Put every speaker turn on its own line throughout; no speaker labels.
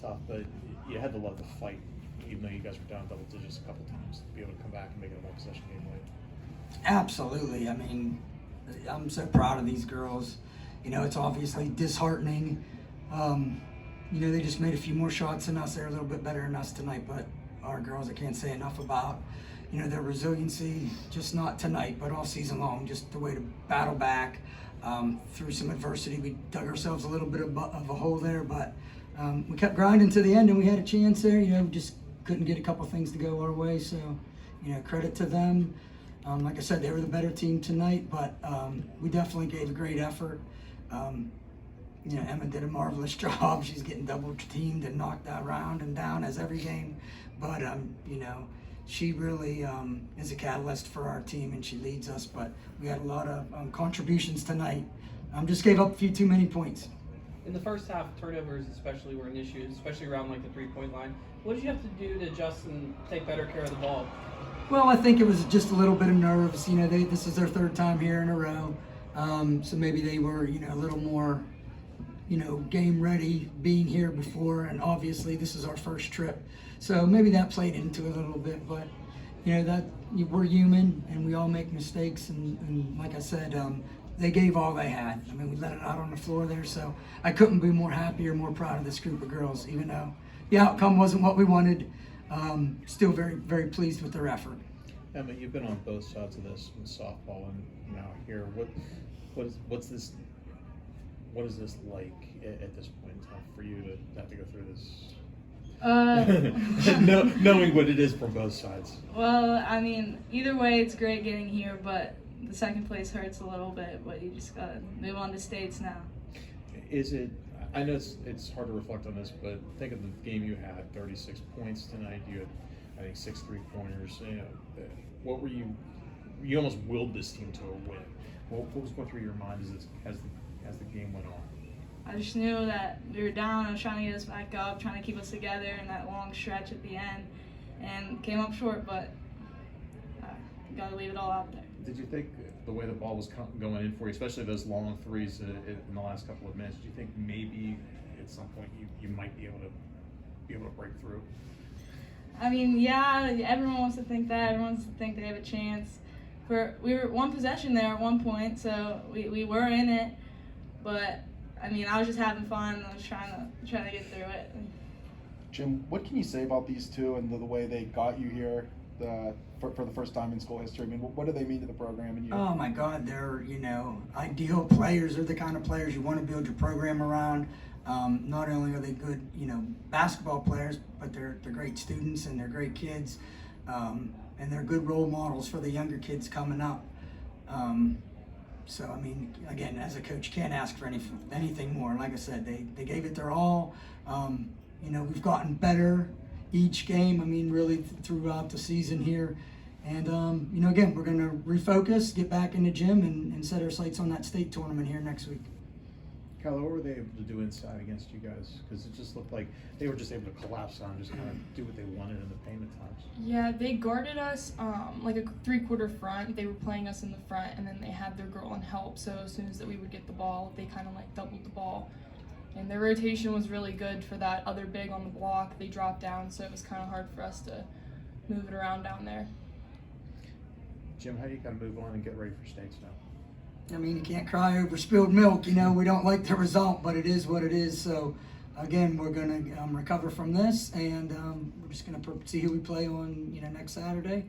tough, but you had to love the fight, even though you guys were down double digits a couple times, to be able to come back and make it a one-possession game late.
Absolutely. I mean, I'm so proud of these girls. You know, it's obviously disheartening. You know, they just made a few more shots than us. They're a little bit better than us tonight, but our girls, I can't say enough about, you know, their resiliency, just not tonight, but all season long, just the way to battle back through some adversity. We dug ourselves a little bit of a hole there, but we kept grinding to the end, and we had a chance there. You know, just couldn't get a couple things to go our way, so, you know, credit to them. Like I said, they were the better team tonight, but we definitely gave a great effort. You know, Emma did a marvelous job. She's getting double teamed and knocked around and down as every game. But, you know, she really is a catalyst for our team, and she leads us. But we had a lot of contributions tonight. Just gave up a few too many points.
In the first half, turnovers especially were an issue, especially around like the three-point line. What did you have to do to adjust and take better care of the ball?
Well, I think it was just a little bit of nerves. You know, this is their third time here in a row. So maybe they were, you know, a little more, you know, game ready being here before, and obviously this is our first trip. So maybe that played into it a little bit, but, you know, that we're human and we all make mistakes, and like I said, they gave all they had. I mean, we let it out on the floor there, so I couldn't be more happy or more proud of this group of girls, even though the outcome wasn't what we wanted. Still very, very pleased with their effort.
Emma, you've been on both sides of this with softball and now here. What is this like at this point in time for you to have to go through this? Knowing what it is from both sides.
Well, I mean, either way, it's great getting here, but the second place hurts a little bit. But you just gotta move on to states now.
Is it? I know it's hard to reflect on this, but think of the game you had. 36 points tonight. You had, I think, 6 3-pointers. You know, what were you? You almost willed this team to a win. What was going through your mind as the game went on?
I just knew that we were down. I was trying to get us back up, trying to keep us together in that long stretch at the end, and came up short. But got to leave it all out there.
Did you think the way the ball was going in for you, especially those long threes in the last couple of minutes, do you think maybe at some point you might be able to break through?
I mean, yeah, everyone wants to think that. Everyone wants to think they have a chance. We were one possession there at one point, so we were in it. But I mean, I was just having fun. I was trying to get through it.
Jim, what can you say about these two and the way they got you here for the first time in school history? I mean, what do they mean to the program and you?
Oh my God, they're, you know, ideal players. They're the kind of players you want to build your program around. Not only are they good, you know, basketball players, but they're great students and they're great kids, and they're good role models for the younger kids coming up. So I mean, again, as a coach, you can't ask for anything more. Like I said, they gave it their all. You know, we've gotten better each game. I mean, really throughout the season here. And, you know, again, we're going to refocus, get back in the gym, and set our sights on that state tournament here next week.
Kyla, what were they able to do inside against you guys? Because it just looked like they were just able to collapse on, just kind of do what they wanted in the paint at times.
Yeah, they guarded us like a three-quarter front. They were playing us in the front, and then they had their girl in help. So as soon as that we would get the ball, they kind of like doubled the ball. And their rotation was really good for that other big on the block. They dropped down, so it was kind of hard for us to move it around down there.
Jim, how do you kind of move on and get ready for states now?
I mean, you can't cry over spilled milk. You know, we don't like the result, but it is what it is. So, again, we're going to recover from this, and we're just going to see who we play on, you know, next Saturday,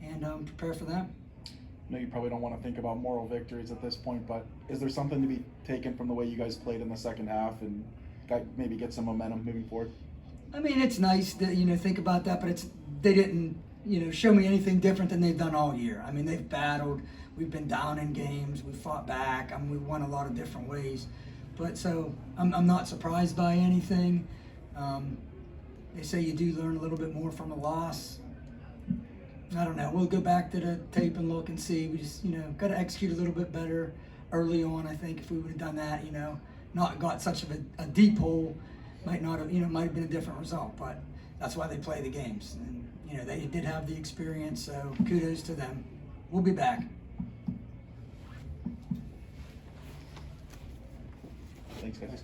and prepare for that.
I know you probably don't want to think about moral victories at this point, but is there something to be taken from the way you guys played in the second half and maybe get some momentum moving forward?
I mean, it's nice to, you know, think about that, but they didn't, you know, show me anything different than they've done all year. I mean, they've battled. We've been down in games. We fought back. I mean, we won a lot of different ways. But so I'm not surprised by anything. They say you do learn a little bit more from a loss. I don't know. We'll go back to the tape and look and see. We just, you know, got to execute a little bit better early on. I think if we would have done that, you know, not got such a deep hole, might not have, you know, might have been a different result. But that's why they play the games. And, you know, they did have the experience, so kudos to them. We'll be back.
Thanks, guys.